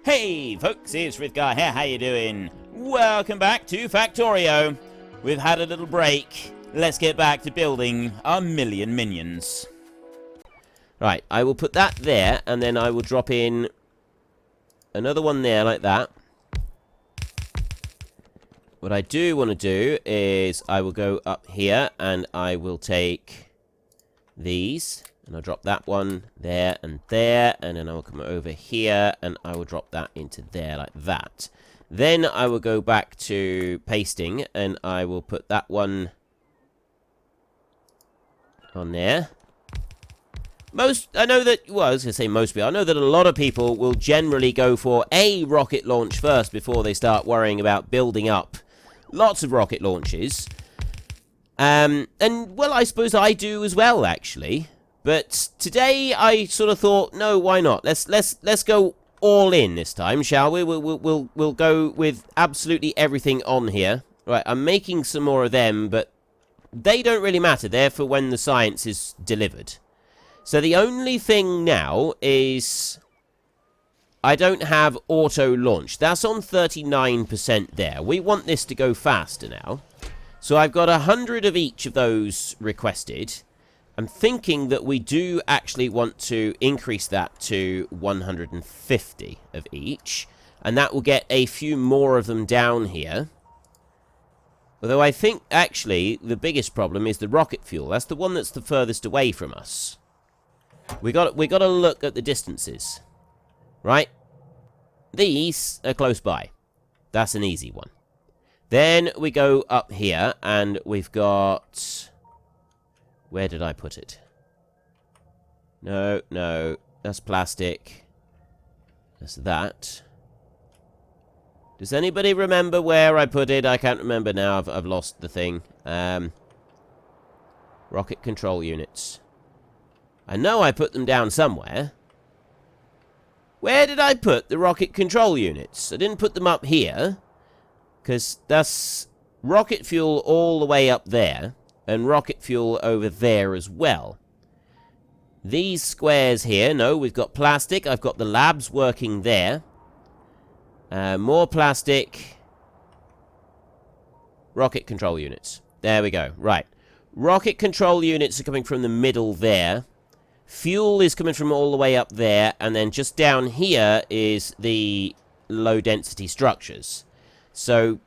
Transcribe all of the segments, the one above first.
Hey folks, it's Frithgar here, how you doing? Welcome back to Factorio. We've had a little break. Let's get back to building our million minions. Right, I will put that there, and then I will drop in another one there like that. What I do want to do is I will go up here, and I will take these. And I'll drop that one there, and then I will come over here, and I will drop that into there like that. Then I will go back to pasting, and I will put that one on there. I know that, well, I was going to say most people, I know that a lot of people will generally go for a rocket launch first before they start worrying about building up lots of rocket launches. And, well, I suppose I do as well, actually. But today I sort of thought, no, why not? Let's go all in this time, shall we? We'll go with absolutely everything on here. Right, I'm making some more of them, but they don't really matter. They're for when the science is delivered. So the only thing now is I don't have auto launch. That's on 39% there. We want this to go faster now. So I've got 100 of each of those requested. I'm thinking that we do actually want to increase that to 150 of each. And that will get a few more of them down here. Although I think, actually, the biggest problem is the rocket fuel. That's the one that's the furthest away from us. We got to look at the distances. Right? These are close by. That's an easy one. Then we go up here, and we've got... Where did I put it? No, that's plastic. That's that. Does anybody remember where I put it? I can't remember now. I've lost the thing. Rocket control units. I know I put them down somewhere. Where did I put the rocket control units? I didn't put them up here. Because that's rocket fuel all the way up there. And rocket fuel over there as well. These squares here, no, we've got plastic. I've got the labs working there. More plastic. Rocket control units. There we go. Right. Rocket control units are coming from the middle there. Fuel is coming from all the way up there. And then just down here is the low density structures. So...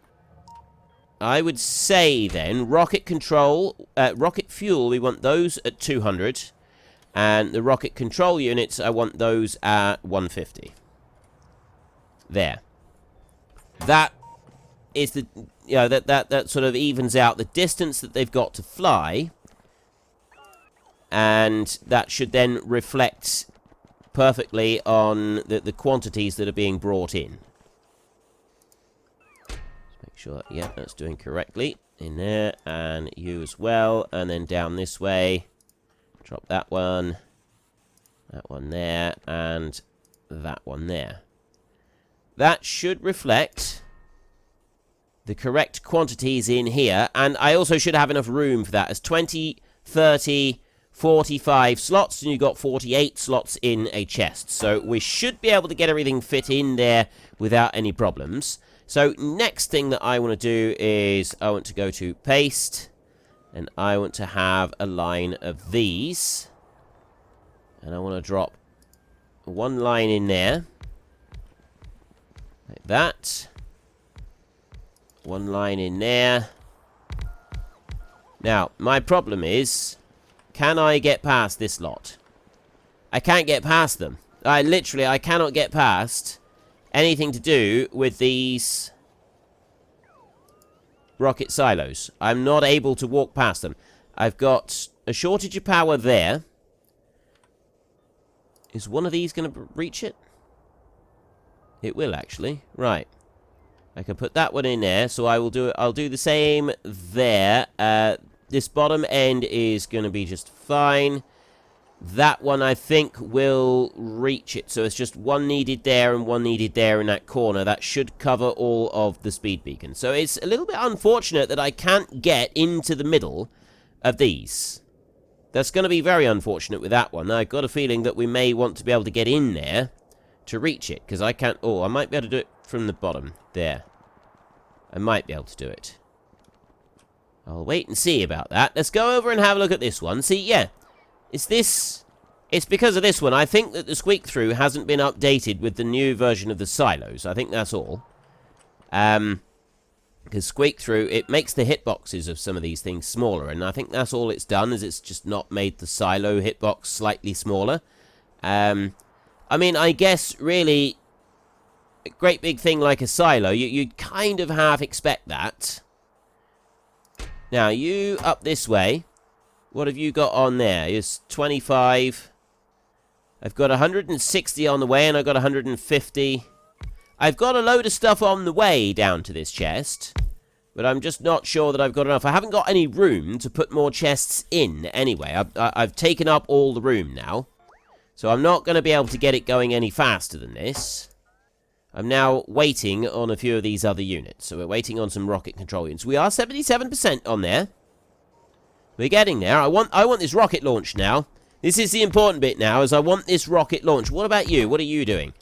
I would say, then, rocket fuel, we want those at 200. And the rocket control units, I want those at 150. There. That is the, you know, that sort of evens out the distance that they've got to fly. And that should then reflect perfectly on the quantities that are being brought in. Sure, yeah, that's doing correctly. In there, and you as well. And then down this way. Drop that one there, and that one there. That should reflect the correct quantities in here. And I also should have enough room for that. As 20, 30, 45 slots, and you've got 48 slots in a chest. So we should be able to get everything fit in there without any problems. So, next thing that I want to do is I want to go to paste, and I want to have a line of these. And I want to drop one line in there, like that. One line in there. Now, my problem is, can I get past this lot? I can't get past them. I cannot get past... anything to do with these rocket silos. I'm not able to walk past them. I've got a shortage of power there. Is one of these going to reach it? It will, actually. Right. I can put that one in there, so I'll do the same there. This bottom end is going to be just fine. That one, I think, will reach it. So it's just one needed there and one needed there in that corner. That should cover all of the speed beacon. So it's a little bit unfortunate that I can't get into the middle of these. That's going to be very unfortunate with that one. I've got a feeling that we may want to be able to get in there to reach it, because I can't... Oh, I might be able to do it from the bottom. There. I might be able to do it. I'll wait and see about that. Let's go over and have a look at this one. See, yeah. It's this... It's because of this one. I think that the squeak through hasn't been updated with the new version of the silos. I think that's all. Because squeak through, it makes the hitboxes of some of these things smaller. And I think that's all it's done, is it's just not made the silo hitbox slightly smaller. I mean, I guess, really, a great big thing like a silo, you'd kind of half expect that. Now, you up this way. What have you got on there? It's 25... I've got 160 on the way, and I've got 150. I've got a load of stuff on the way down to this chest, but I'm just not sure that I've got enough. I haven't got any room to put more chests in anyway. I've taken up all the room now, so I'm not going to be able to get it going any faster than this. I'm now waiting on a few of these other units, so we're waiting on some rocket control units. We are 77% on there. We're getting there. I want this rocket launch now. This is the important bit now, is I want this rocket launch. What about you? What are you doing?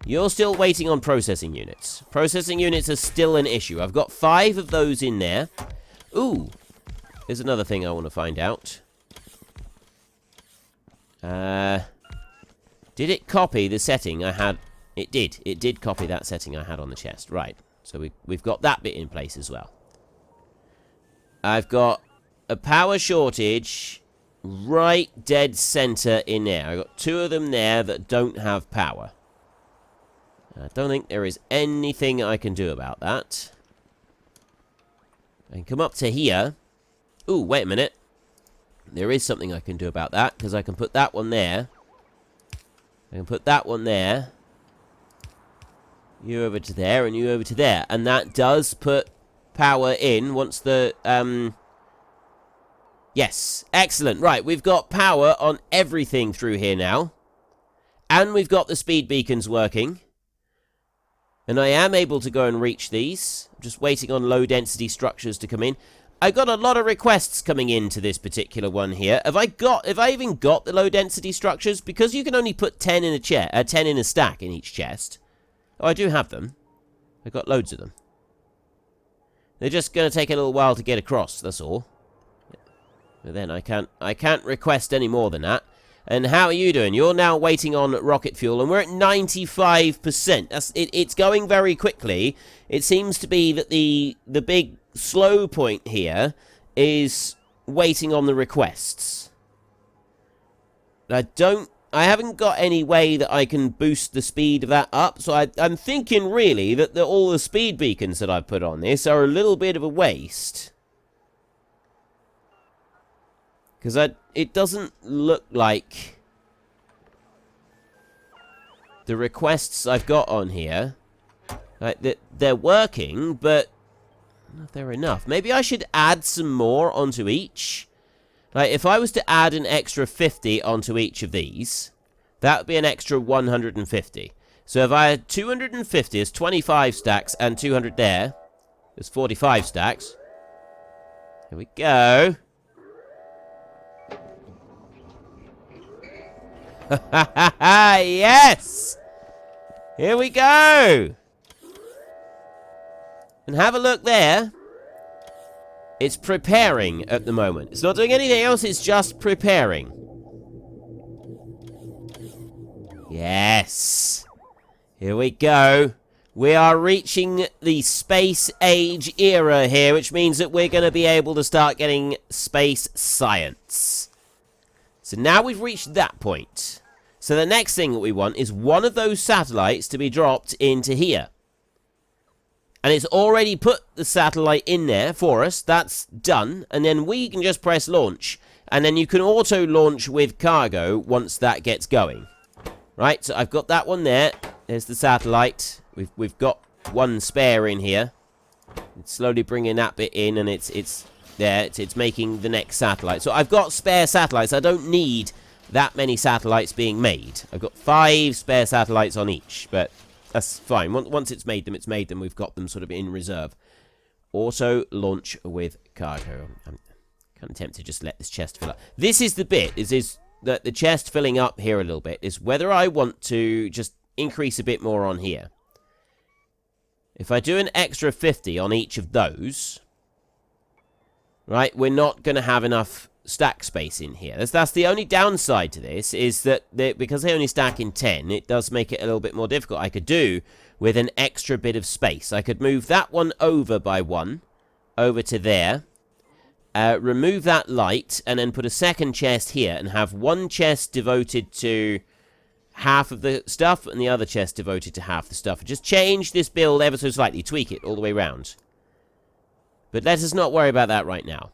You're still waiting on processing units. Processing units are still an issue. I've got 5 of those in there. Ooh. There's another thing I want to find out. Did it copy the setting I had? It did. It did copy that setting I had on the chest. Right. So we've got that bit in place as well. I've got a power shortage... right dead center in there. I've got 2 of them there that don't have power. I don't think there is anything I can do about that. I can come up to here. Ooh, wait a minute. There is something I can do about that, because I can put that one there. I can put that one there. You over to there, and you over to there. And that does put power in once the... Yes, excellent. Right, we've got power on everything through here now. And we've got the speed beacons working. And I am able to go and reach these. I'm just waiting on low-density structures to come in. I got a lot of requests coming into this particular one here. Have I even got the low-density structures? Because you can only put 10 in a 10 in a stack in each chest. Oh, I do have them. I've got loads of them. They're just going to take a little while to get across, that's all. But then I can't request any more than that. And how are you doing? You're now waiting on rocket fuel, and we're at 95%. It's going very quickly. It seems to be that the big slow point here is waiting on the requests. I haven't got any way that I can boost the speed of that up, so I'm thinking really that all the speed beacons that I've put on this are a little bit of a waste. Because it doesn't look like the requests I've got on here, like, they're working, but I don't know if they're enough. Maybe I should add some more onto each. Like, if I was to add an extra 50 onto each of these, that would be an extra 150. So if I had 250 as 25 stacks and 200 there, there's 45 stacks. Here we go. Yes! Here we go! And have a look there. It's preparing at the moment. It's not doing anything else, it's just preparing. Yes! Here we go. We are reaching the space age era here, which means that we're going to be able to start getting space science. So now we've reached that point. So the next thing that we want is one of those satellites to be dropped into here. And it's already put the satellite in there for us. That's done. And then we can just press launch. And then you can auto-launch with cargo once that gets going. Right, so I've got that one there. There's the satellite. We've got one spare in here. It's slowly bringing that bit in, and it's there. It's making the next satellite. So I've got spare satellites. I don't need that many satellites being made. I've got 5 spare satellites on each, but that's fine. Once it's made them. We've got them sort of in reserve. Auto launch with cargo. I'm kind of tempted to just let this chest fill up. This is the bit, is the chest filling up here a little bit, is whether I want to just increase a bit more on here. If I do an extra 50 on each of those, right, we're not going to have enough stack space in here. That's the only downside to this, is that because they only stack in 10, it does make it a little bit more difficult. I could do with an extra bit of space. I could move that one over by 1, over to there, remove that light, and then put a second chest here, and have one chest devoted to half of the stuff, and the other chest devoted to half the stuff. Just change this build ever so slightly, tweak it all the way around. But let us not worry about that right now.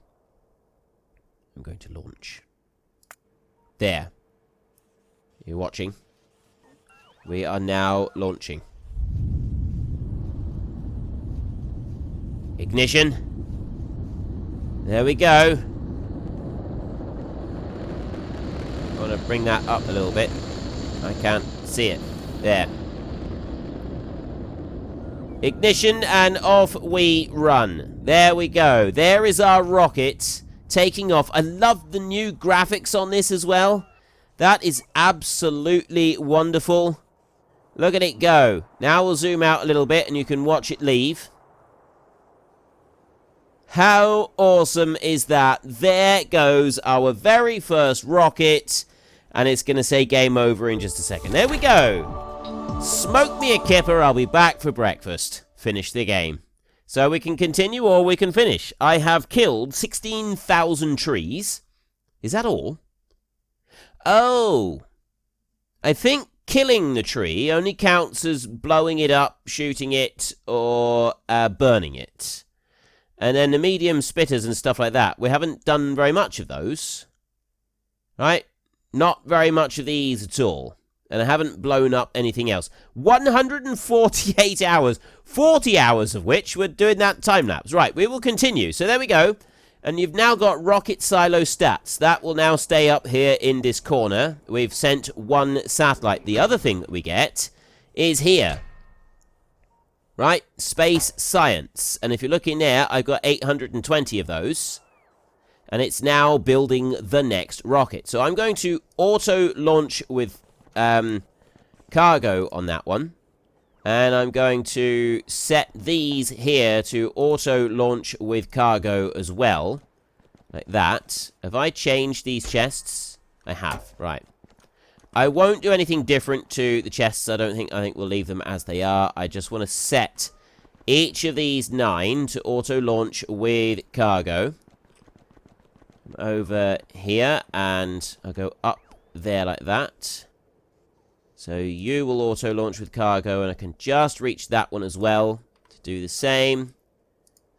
I'm going to launch. There. You're watching. We are now launching. Ignition. There we go. I want to bring that up a little bit. I can't see it. There. Ignition, and off we run. There we go. There is our rocket taking off. I love the new graphics on this as well. That is absolutely wonderful. Look at it go. Now we'll zoom out a little bit and you can watch it leave. How awesome is that? There goes our very first rocket. And it's going to say game over in just a second. There we go. Smoke me a kipper. I'll be back for breakfast. Finish the game. So we can continue or we can finish. I have killed 16,000 trees. Is that all? Oh. I think killing the tree only counts as blowing it up, shooting it, or burning it. And then the medium spitters and stuff like that. We haven't done very much of those. Right? Not very much of these at all. And I haven't blown up anything else. 148 hours. 40 hours of which we're doing that time-lapse. Right, we will continue. So there we go. And you've now got rocket silo stats. That will now stay up here in this corner. We've sent one satellite. The other thing that we get is here. Right, space science. And if you're looking there, I've got 820 of those. And it's now building the next rocket. So I'm going to auto-launch with cargo on that one. And I'm going to set these here to auto-launch with cargo as well. Like that. Have I changed these chests? I have. Right. I won't do anything different to the chests, I don't think. I think we'll leave them as they are. I just want to set each of these 9 to auto-launch with cargo. Over here, and I'll go up there like that. So you will auto-launch with cargo, and I can just reach that one as well to do the same.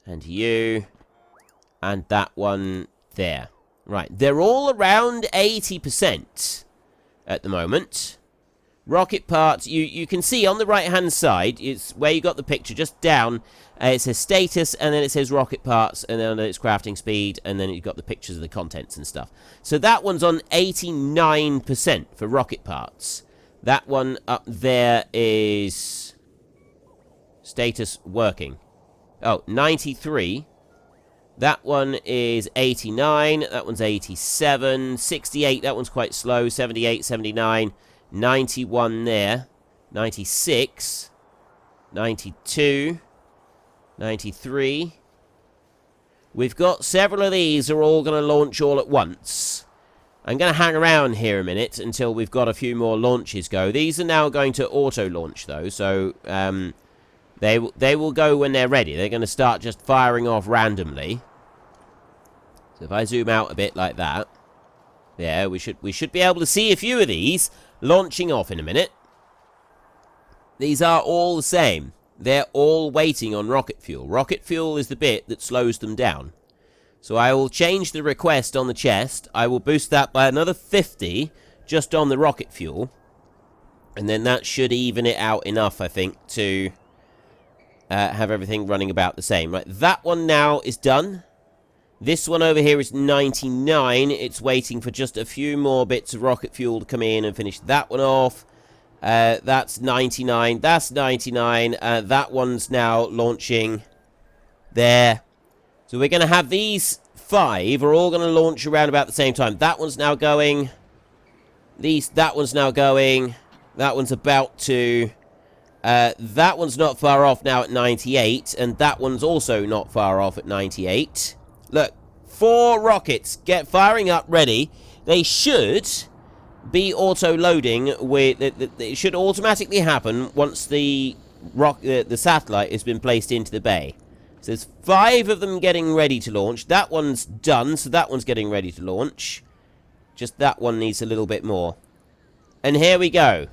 And you, and that one there. Right, they're all around 80% at the moment. Rocket parts, you can see on the right-hand side, it's where you got the picture, just down, it says status, and then it says rocket parts, and then it's crafting speed, and then you've got the pictures of the contents and stuff. So that one's on 89% for rocket parts. That one up there is status working. Oh, 93. That one is 89, that one's 87, 68, that one's quite slow, 78, 79, 91 there, 96, 92, 93. We've got several of these are all going to launch all at once. I'm going to hang around here a minute until we've got a few more launches go. These are now going to auto-launch, though, so they will go when they're ready. They're going to start just firing off randomly. So if I zoom out a bit like that, yeah, we should be able to see a few of these launching off in a minute. These are all the same. They're all waiting on rocket fuel. Rocket fuel is the bit that slows them down. So I will change the request on the chest. I will boost that by another 50 just on the rocket fuel. And then that should even it out enough, I think, to have everything running about the same. Right, that one now is done. This one over here is 99. It's waiting for just a few more bits of rocket fuel to come in and finish that one off. That's 99. That's 99. That one's now launching there. So we're going to have these 5 are all going to launch around about the same time. That one's now going. That one's now going. That one's about to... that one's not far off now at 98, and that one's also not far off at 98. Look, 4 rockets get firing up, ready. They should be auto-loading with... It should automatically happen once the satellite has been placed into the bay. So there's 5 of them getting ready to launch. That one's done, so that one's getting ready to launch. Just that one needs a little bit more. And here we go.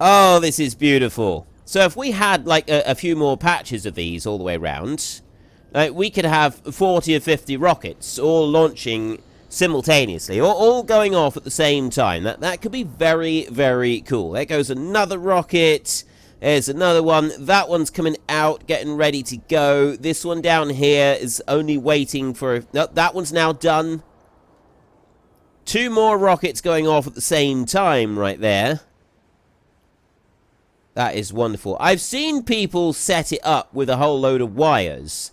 Oh, this is beautiful. So if we had, like, a few more patches of these all the way around, we could have 40 or 50 rockets all launching simultaneously, or all going off at the same time. That could be very, very cool. There goes another rocket. There's another one. That one's coming out, getting ready to go. This one down here is only waiting for... No, that one's now done. 2 more rockets going off at the same time right there. That is wonderful. I've seen people set it up with a whole load of wires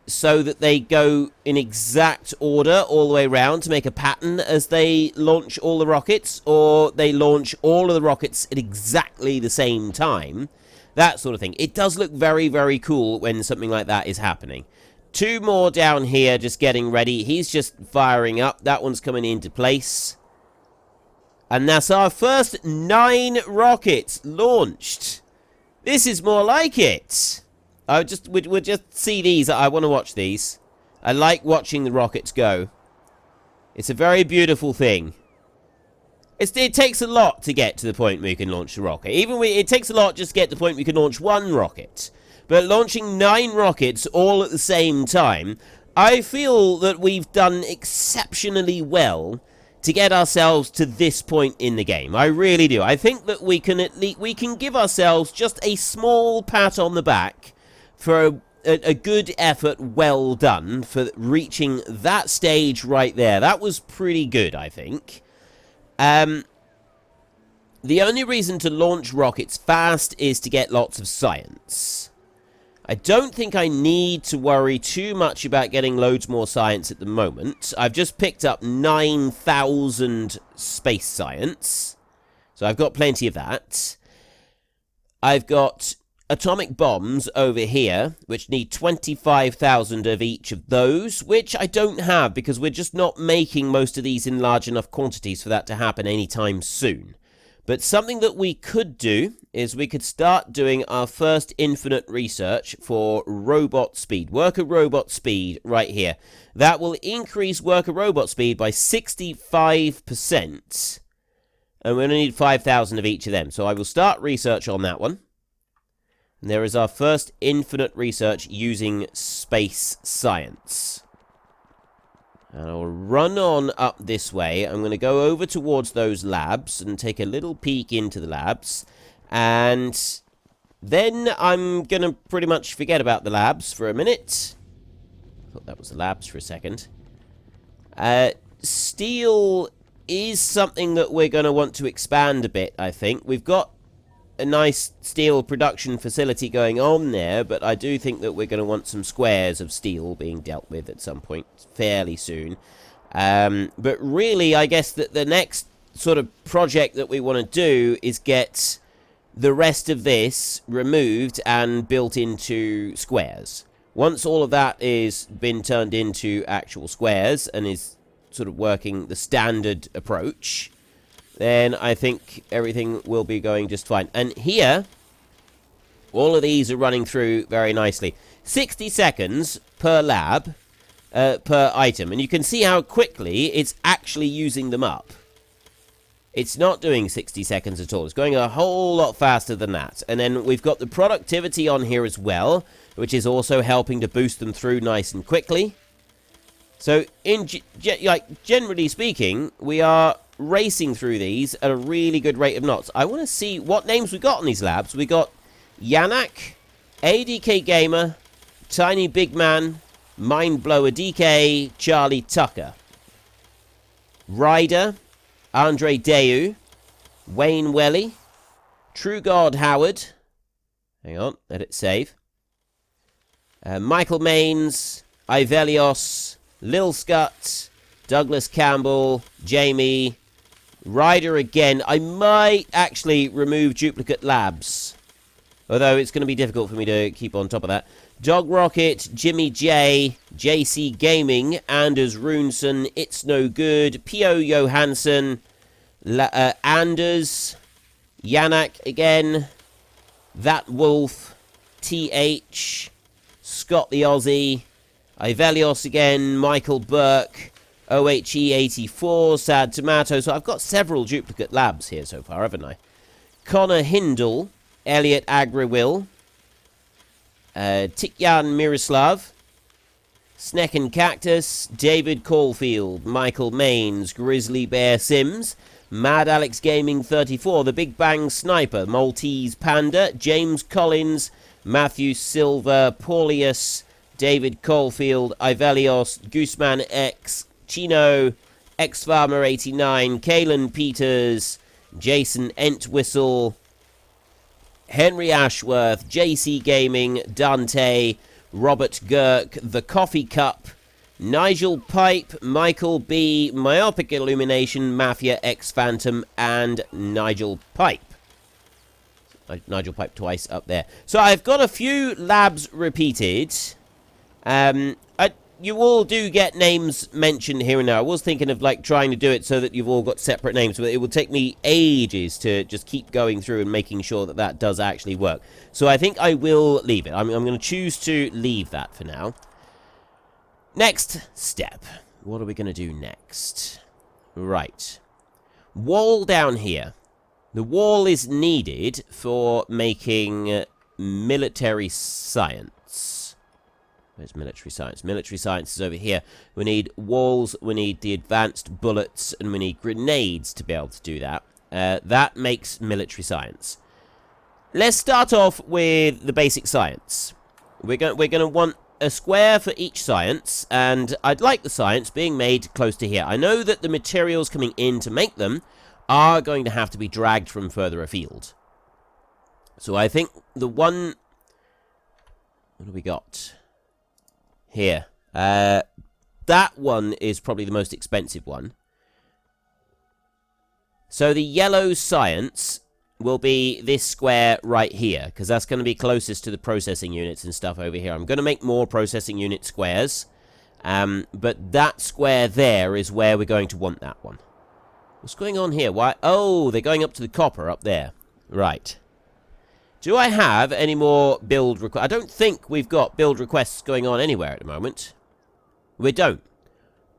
so that they go in exact order all the way around to make a pattern as they launch all the rockets, or they launch all of the rockets at exactly the same time. That sort of thing. It does look very, very cool when something like that is happening. 2 more down here just getting ready. He's just firing up. That one's coming into place. And that's our first 9 rockets launched. This is more like it. We'll just see these. I want to watch these. I like watching the rockets go. It's a very beautiful thing. It takes a lot to get to the point where you can launch a rocket. It takes a lot just to get to the point where you can launch 1 rocket. But launching 9 rockets all at the same time, I feel that we've done exceptionally well to get ourselves to this point in the game. I really do. I think that we can give ourselves just a small pat on the back for a good effort well done for reaching that stage right there. That was pretty good, I think. The only reason to launch rockets fast is to get lots of science. I don't think I need to worry too much about getting loads more science at the moment. I've just picked up 9,000 space science. So I've got plenty of that. I've got atomic bombs over here, which need 25,000 of each of those, which I don't have because we're just not making most of these in large enough quantities for that to happen anytime soon. But something that we could do is we could start doing our first infinite research for robot speed, worker robot speed right here. That will increase worker robot speed by 65%. And we only need 5,000 of each of them. So I will start research on that one. And there is our first infinite research using space science. And I'll run on up this way. I'm going to go over towards those labs and take a little peek into the labs. And then I'm going to pretty much forget about the labs for a minute. I thought that was the labs for a second. Steel is something that we're going to want to expand a bit, I think. We've got a nice steel production facility going on there, but I do think that we're going to want some squares of steel being dealt with at some point fairly soon. But really, I guess that the next sort of project that we want to do is get the rest of this removed and built into squares. Once all of that is been turned into actual squares and is sort of working the standard approach, then I think everything will be going just fine. And here, all of these are running through very nicely. 60 seconds per lab, per item. And you can see how quickly it's actually using them up. It's not doing 60 seconds at all. It's going a whole lot faster than that. And then we've got the productivity on here as well, which is also helping to boost them through nice and quickly. So, generally speaking, we are racing through these at a really good rate of knots. I want to see what names we got on these labs. We got Yanak, ADK Gamer, Tiny Big Man, Mindblower DK, Charlie Tucker, Ryder, Andre Deu, Wayne Welly, True God Howard. Hang on, let it save. Michael Maines, Ivelios, Lil Scut, Douglas Campbell, Jamie, Ryder again. I might actually remove duplicate labs. Although it's going to be difficult for me to keep on top of that. Dog Rocket, Jimmy J, JC Gaming, Anders Runeson, It's No Good, P.O. Johansson, Anders, Yanak again, That Wolf, TH, Scott the Aussie, Ivelios again, Michael Burke, OHE84, Sad Tomato. So I've got several duplicate labs here so far, haven't I? Connor Hindle, Elliot Agriwill, Tikyan Miroslav, Sneck and Cactus, David Caulfield, Michael Maines, Grizzly Bear Sims, Mad Alex Gaming 34, The Big Bang Sniper, Maltese Panda, James Collins, Matthew Silver, Paulius, David Caulfield, Ivelios, Gooseman X, Chino, X-Farmer 89, Kalen Peters, Jason Entwistle, Henry Ashworth, JC Gaming, Dante, Robert Girk, The Coffee Cup, Nigel Pipe, Michael B, Myopic Illumination, Mafia X Phantom, and Nigel Pipe. Nigel Pipe twice up there. So I've got a few labs repeated. You all do get names mentioned here and there. I was thinking of like trying to do it so that you've all got separate names, but it will take me ages to just keep going through and making sure that that does actually work. So I think I will leave it. I'm going to choose to leave that for now. Next step. What are we going to do next? Right. Wall down here. The wall is needed for making military science. Where's military science? Military science is over here. We need walls, we need the advanced bullets, and we need grenades to be able to do that. That makes military science. Let's start off with the basic science. We're going to want a square for each science, and I'd like the science being made close to here. I know that the materials coming in to make them are going to have to be dragged from further afield. So I think the one... What do we got? Here. That one is probably the most expensive one. So the yellow science will be this square right here, because that's going to be closest to the processing units and stuff over here. I'm going to make more processing unit squares, but that square there is where we're going to want that one. What's going on here? Why? Oh, they're going up to the copper up there. Right. Do I have any more build requests? I don't think we've got build requests going on anywhere at the moment. We don't.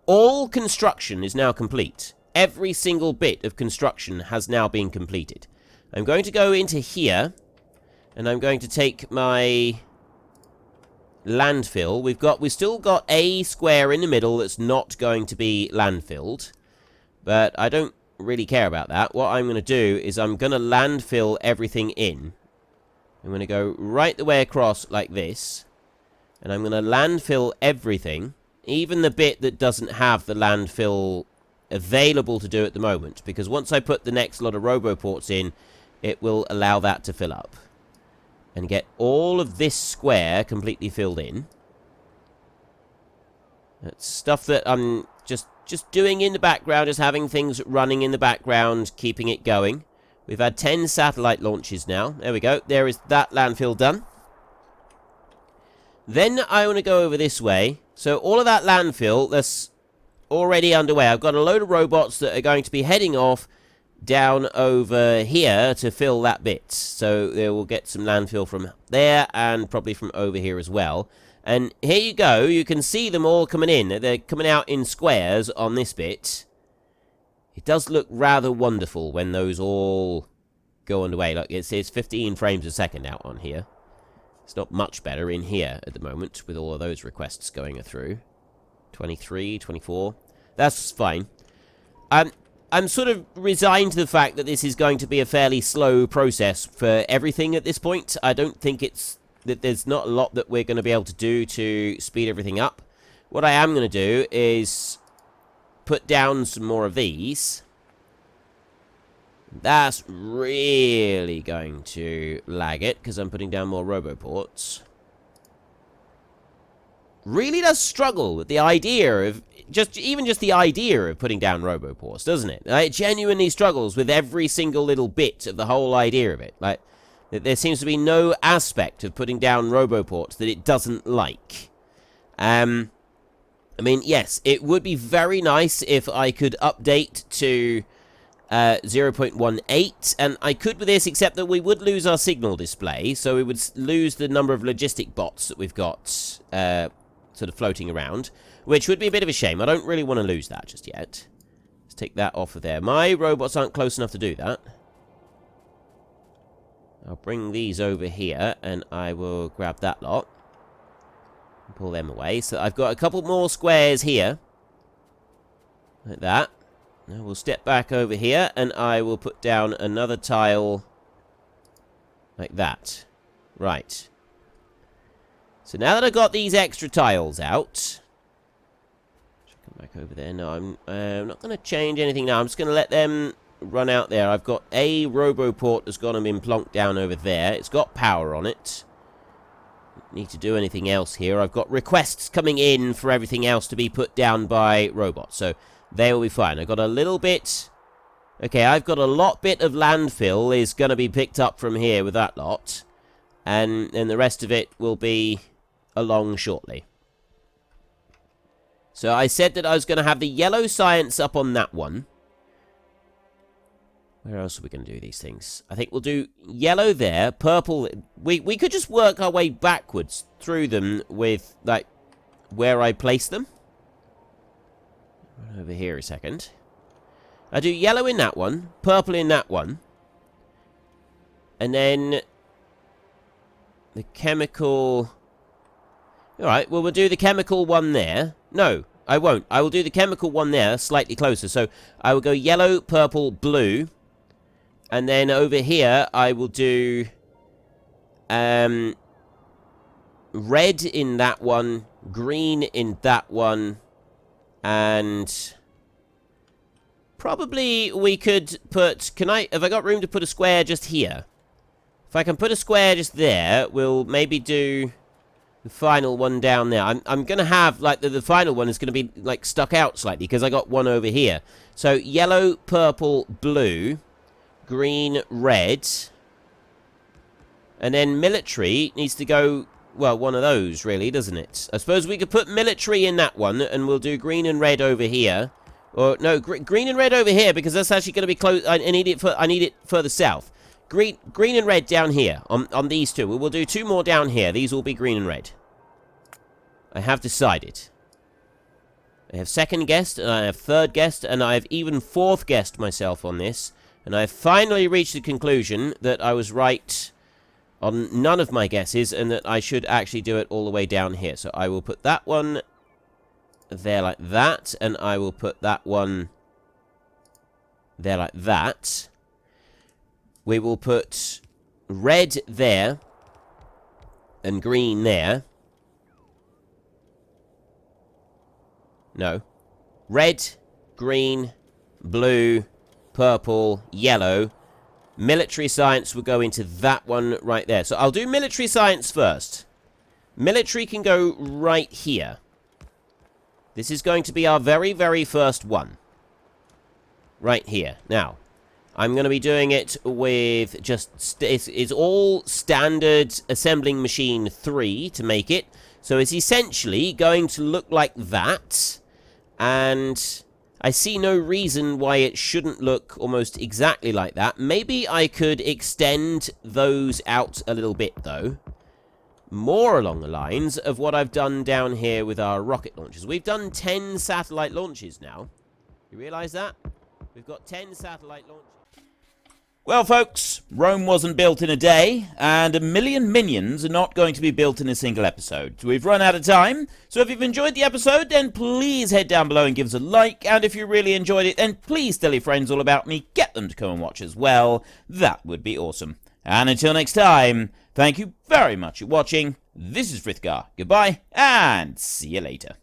All construction is now complete. Every single bit of construction has now been completed. I'm going to go into here, and I'm going to take my landfill. We've still got a square in the middle that's not going to be landfilled, but I don't really care about that. What I'm going to do is I'm going to landfill everything in. I'm going to go right the way across like this, and I'm going to landfill everything, even the bit that doesn't have the landfill available to do at the moment, because once I put the next lot of roboports in, it will allow that to fill up. And get all of this square completely filled in. That's stuff that I'm just doing in the background, just having things running in the background, keeping it going. We've had 10 satellite launches now. There we go. There is that landfill done. Then I want to go over this way. So all of that landfill that's already underway. I've got a load of robots that are going to be heading off down over here to fill that bit. So they will get some landfill from there and probably from over here as well. And here you go. You can see them all coming in. They're coming out in squares on this bit. It does look rather wonderful when those all go underway. Look, it says 15 frames a second out on here. It's not much better in here at the moment with all of those requests going through. 23, 24. That's fine. I'm sort of resigned to the fact that this is going to be a fairly slow process for everything at this point. I don't think that there's not a lot that we're going to be able to do to speed everything up. What I am going to do is put down some more of these. That's really going to lag it, because I'm putting down more roboports. really does struggle with the idea of just the idea of putting down roboports, doesn't it? It genuinely struggles with every single little bit of the whole idea of it. Like, there seems to be no aspect of putting down roboports that it doesn't like. I mean, yes, it would be very nice if I could update to 0.18, and I could with this, except that we would lose our signal display, so we would lose the number of logistic bots that we've got sort of floating around, which would be a bit of a shame. I don't really want to lose that just yet. Let's take that off of there. My robots aren't close enough to do that. I'll bring these over here, and I will grab that lot. And pull them away. So I've got a couple more squares here. Like that. Now we'll step back over here, and I will put down another tile like that. Right. So now that I've got these extra tiles out... Come back over there. No, I'm not going to change anything now. I'm just going to let them run out there. I've got a roboport that's gone and been plonked down over there. It's got power on it. Don't need to do anything else here. I've got requests coming in for everything else to be put down by robots. So they will be fine. I've got a little bit... Okay, I've got a lot bit of landfill is going to be picked up from here with that lot. And then the rest of it will be along shortly. So I said that I was going to have the yellow science up on that one. Where else are we going to do these things? I think we'll do yellow there, purple... We could just work our way backwards through them with, like, where I place them. Over here a second. I do yellow in that one, purple in that one. And then... the chemical... Alright, well, we'll do the chemical one there. No, I won't. I will do the chemical one there, slightly closer. So, I will go yellow, purple, blue. And then over here, I will do... red in that one, green in that one, and... probably we could put... have I got room to put a square just here? If I can put a square just there, we'll maybe do... the final one down there. I'm going to have, like, the final one is going to be, like, stuck out slightly, because I got one over here. So, yellow, purple, blue, green, red. And then military needs to go, well, one of those, really, doesn't it? I suppose we could put military in that one, and we'll do green and red over here. Or, no, green and red over here, because that's actually going to be close. I need it further south. Green and red down here, on these two. We'll do two more down here. These will be green and red. I have decided. I have second guessed, and I have third guessed, and I have even fourth guessed myself on this. And I have finally reached the conclusion that I was right on none of my guesses, and that I should actually do it all the way down here. So I will put that one there like that, and I will put that one there like that. We will put red there, and green there. No. Red, green, blue, purple, yellow. Military science will go into that one right there. So I'll do military science first. Military can go right here. This is going to be our very, very first one. Right here. Now, I'm going to be doing it with just... It's all standard assembling machine 3 to make it. So it's essentially going to look like that. And I see no reason why it shouldn't look almost exactly like that. Maybe I could extend those out a little bit, though. More along the lines of what I've done down here with our rocket launchers. We've done 10 satellite launches now. You realise that? We've got 10 satellite launches. Well, folks, Rome wasn't built in a day, and 1 million minions are not going to be built in a single episode. We've run out of time, so if you've enjoyed the episode, then please head down below and give us a like, and if you really enjoyed it, then please tell your friends all about me, get them to come and watch as well. That would be awesome. And until next time, thank you very much for watching. This is Frithgar. Goodbye, and see you later.